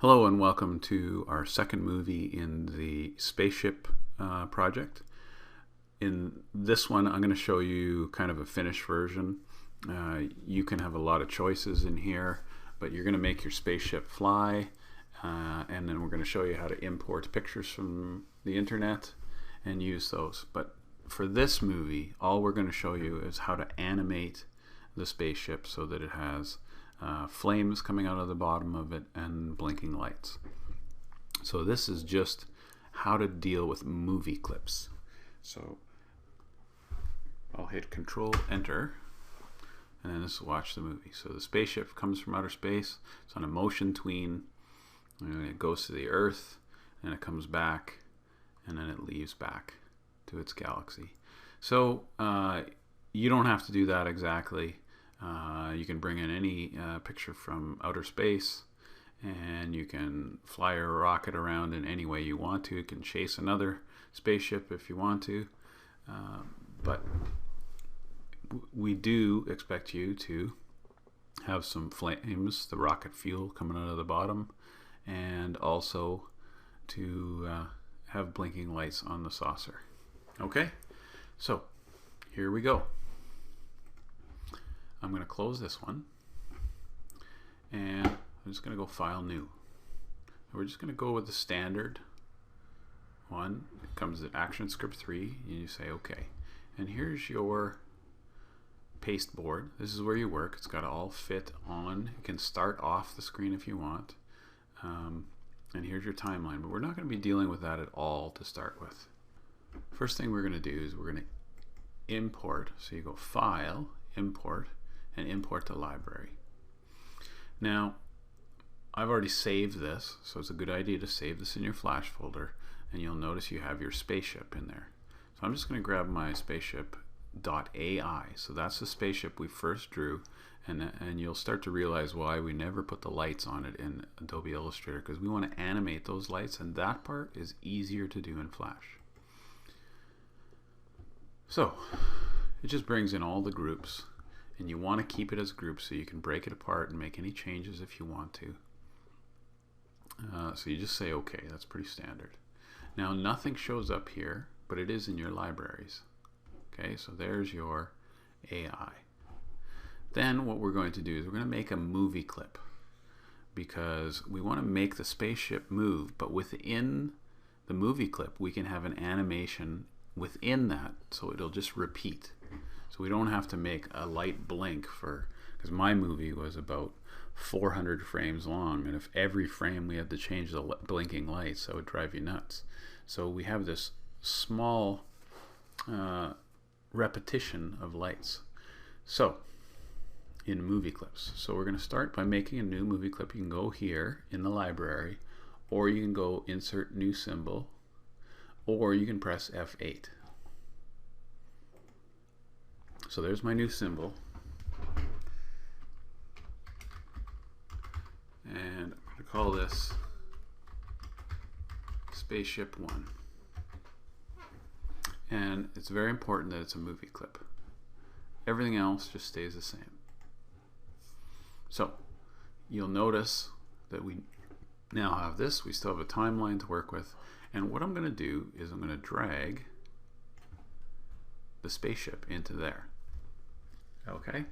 Hello and welcome to our second movie in the Spaceship project. In this one, I'm going to show you kind of a finished version. You can have a lot of choices in here, but you're going to make your spaceship fly, and then we're going to show you how to import pictures from the internet and use those. But for this movie, all we're going to show you is how to animate the spaceship so that it has flames coming out of the bottom of it and blinking lights. So this is just how to deal with movie clips. So I'll hit Control Enter, and then this will watch the movie. So the spaceship comes from outer space. It's on a motion tween, and it goes to the Earth, and it comes back, and then it leaves back to its galaxy. So you don't have to do that exactly. You can bring in any picture from outer space, and you can fly a rocket around in any way you want to. You can chase another spaceship if you want to, but we do expect you to have some flames, the rocket fuel coming out of the bottom, and also to have blinking lights on the saucer. Okay, so here we go. I'm going to close this one, and I'm just going to go File, New. We're just going to go with the standard one. It comes at Action Script 3, and you say OK. And here's your paste board. This is where you work. It's got to all fit on. You can start off the screen if you want. And here's your timeline, but we're not going to be dealing with that at all to start with. First thing we're going to do is we're going to import. So you go File, Import, and import to library. Now, I've already saved this, so it's a good idea to save this in your Flash folder, and you'll notice you have your spaceship in there. So I'm just going to grab my spaceship.ai. So that's the spaceship we first drew, and you'll start to realize why we never put the lights on it in Adobe Illustrator, because we want to animate those lights, and that part is easier to do in Flash. So it just brings in all the groups, and you want to keep it as groups so you can break it apart and make any changes if you want to. So you just say OK. That's pretty standard. Now nothing shows up here, but it is in your libraries. Okay, so there's your AI. Then what we're going to do is we're going to make a movie clip, because we want to make the spaceship move, but within the movie clip we can have an animation within that, so it'll just repeat. So we don't have to make a light blink because my movie was about 400 frames long, and if every frame we had to change the blinking lights, that would drive you nuts. So we have this small repetition of lights. So in movie clips, so we're going to start by making a new movie clip. You can go here in the library, or you can go Insert New Symbol, or you can press F8. So there's my new symbol, and I'm going to call this Spaceship 1. And it's very important that it's a movie clip. Everything else just stays the same. So you'll notice that we now have this. We still have a timeline to work with, and what I'm going to do is I'm going to drag the spaceship into there. Okay,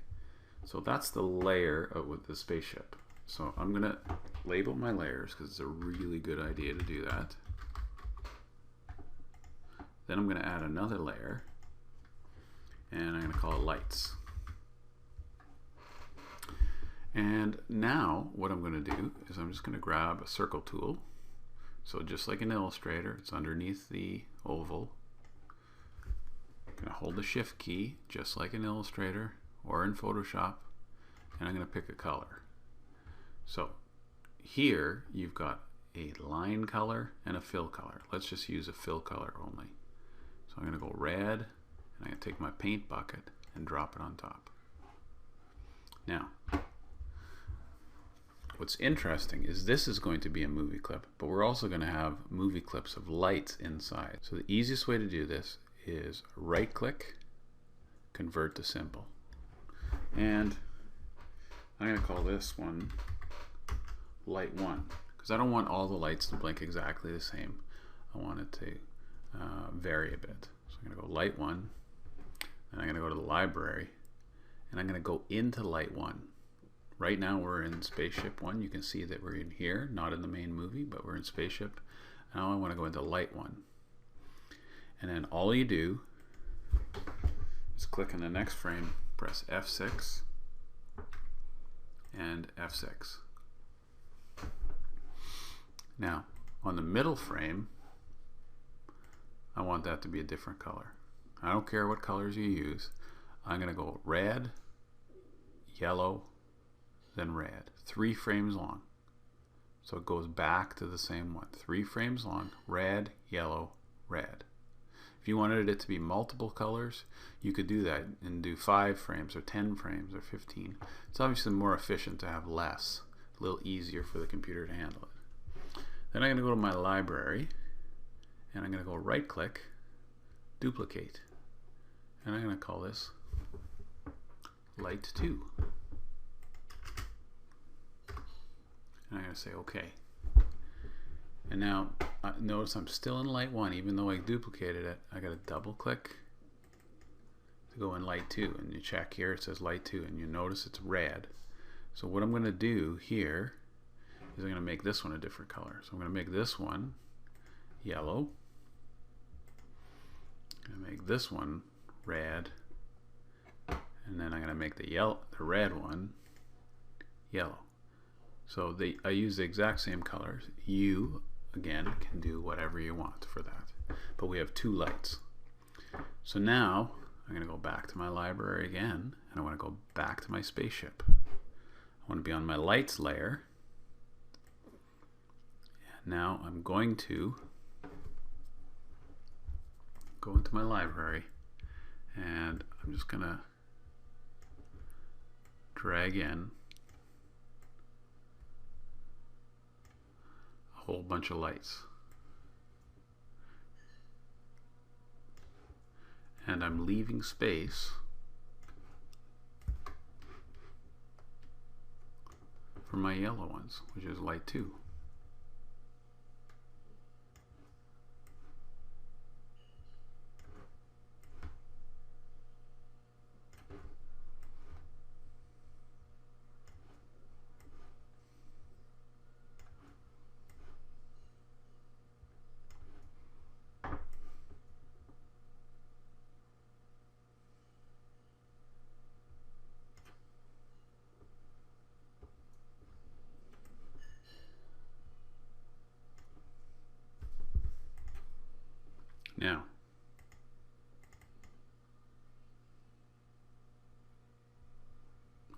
so that's the layer with the spaceship. So I'm going to label my layers because it's a really good idea to do that. Then I'm going to add another layer, and I'm going to call it Lights. And now what I'm going to do is I'm just going to grab a circle tool. So just like in Illustrator, it's underneath the oval. I'm going to hold the Shift key just like in Illustrator or in Photoshop, and I'm going to pick a color. So here you've got a line color and a fill color. Let's just use a fill color only. So I'm going to go red, and I'm going to take my paint bucket and drop it on top. Now what's interesting is this is going to be a movie clip, but we're also going to have movie clips of lights inside. So the easiest way to do this is right click, convert to symbol. And I'm going to call this one light 1, because I don't want all the lights to blink exactly the same. I want it to vary a bit. So I'm going to go light 1, and I'm going to go to the library, and I'm going to go into light 1. Right now we're in Spaceship 1. You can see that we're in here, not in the main movie, but we're in Spaceship. Now I want to go into light 1. And then all you do is click on the next frame, press F6 and F6. Now, on the middle frame, I want that to be a different color. I don't care what colors you use. I'm going to go red, yellow, then red. 3 frames long. So it goes back to the same one. 3 frames long, red, yellow, red. If you wanted it to be multiple colors, you could do that and do 5 frames or 10 frames or 15. It's obviously more efficient to have less, a little easier for the computer to handle it. Then I'm going to go to my library, and I'm going to go right click, duplicate, and I'm going to call this light 2. And I'm going to say OK. And now notice I'm still in light 1 even though I duplicated it. I got to double click to go in light 2, and you check here, it says light 2, and you notice it's red. So what I'm going to do here is I'm going to make this one a different color. So I'm going to make this one yellow. I'm going to make this one red, and then I'm going to make the red one yellow. So I use the exact same colors. You, again, can do whatever you want for that. But we have 2 lights. So now I'm going to go back to my library again, and I want to go back to my spaceship. I want to be on my lights layer. And now I'm going to go into my library, and I'm just going to drag in a whole bunch of lights. And I'm leaving space for my yellow ones, which is light 2. Now,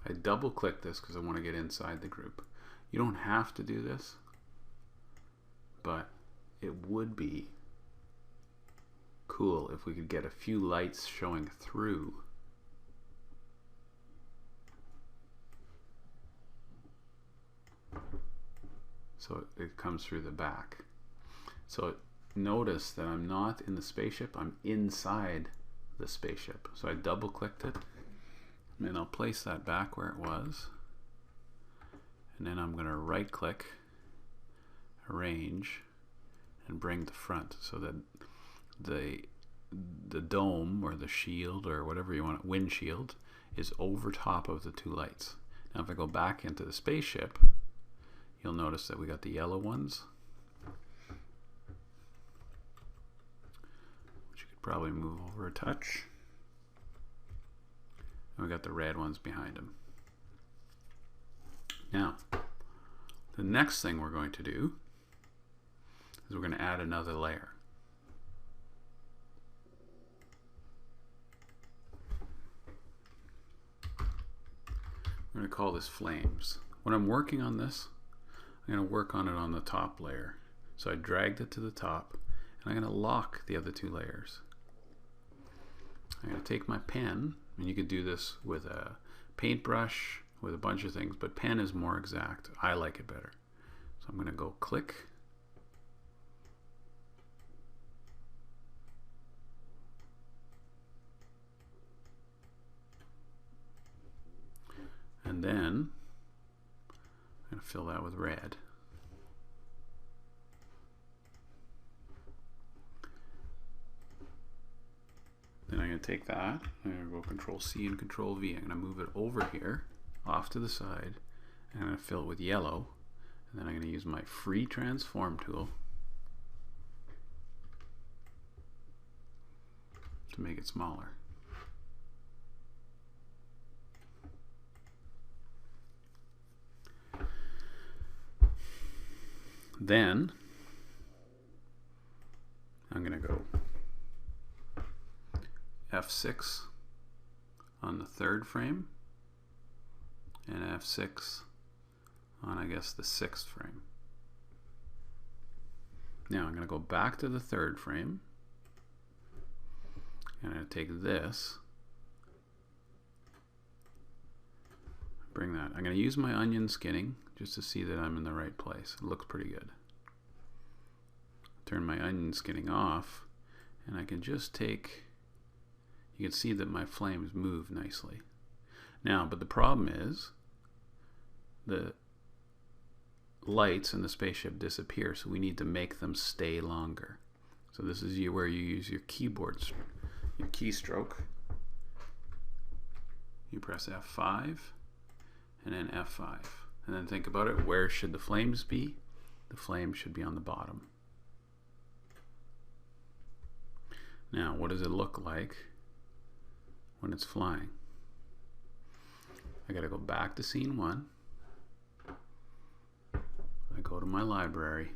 I double click this because I want to get inside the group. You don't have to do this, but it would be cool if we could get a few lights showing through. So it comes through the back. So notice that I'm not in the spaceship, I'm inside the spaceship. So I double clicked it, and then I'll place that back where it was, and then I'm going to right click, arrange, and bring the front so that the dome or the shield or whatever you want, windshield, is over top of the 2 lights. Now if I go back into the spaceship, you'll notice that we got the yellow ones, which you could probably move over a touch, and we got the red ones behind them. Now the next thing we're going to do is we're going to add another layer. We're going to call this flames. When I'm working on this, I'm going to work on it on the top layer. So I dragged it to the top, and I'm going to lock the other 2 layers. I'm going to take my pen, and you could do this with a paintbrush, with a bunch of things, but pen is more exact. I like it better. So I'm going to go click, and then I'm going to fill that with red. to take that, I'm going to go Control C and Control V. I'm going to move it over here, off to the side, and I'm going to fill it with yellow, and then I'm going to use my free transform tool to make it smaller. Then I'm going to go F6 on the third frame and F6 on, I guess, the sixth frame. Now I'm going to go back to the third frame and I'm going to take this, bring that. I'm going to use my onion skinning just to see that I'm in the right place. It looks pretty good. Turn my onion skinning off and I can just take, you can see that my flames move nicely. Now, but the problem is the lights in the spaceship disappear, so we need to make them stay longer. So this is where you use your keyboard, your keystroke. You press F5 and then F5. And then think about it, where should the flames be? The flames should be on the bottom. Now, what does it look like when it's flying? I gotta go back to scene 1. I go to my library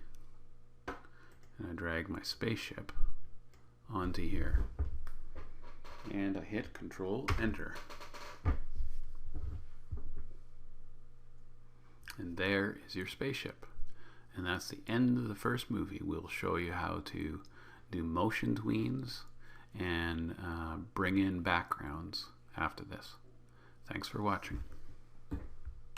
and I drag my spaceship onto here. And I hit Control Enter. And there is your spaceship. And that's the end of the first movie. We'll show you how to do motion tweens and bring in backgrounds after this. Thanks for watching.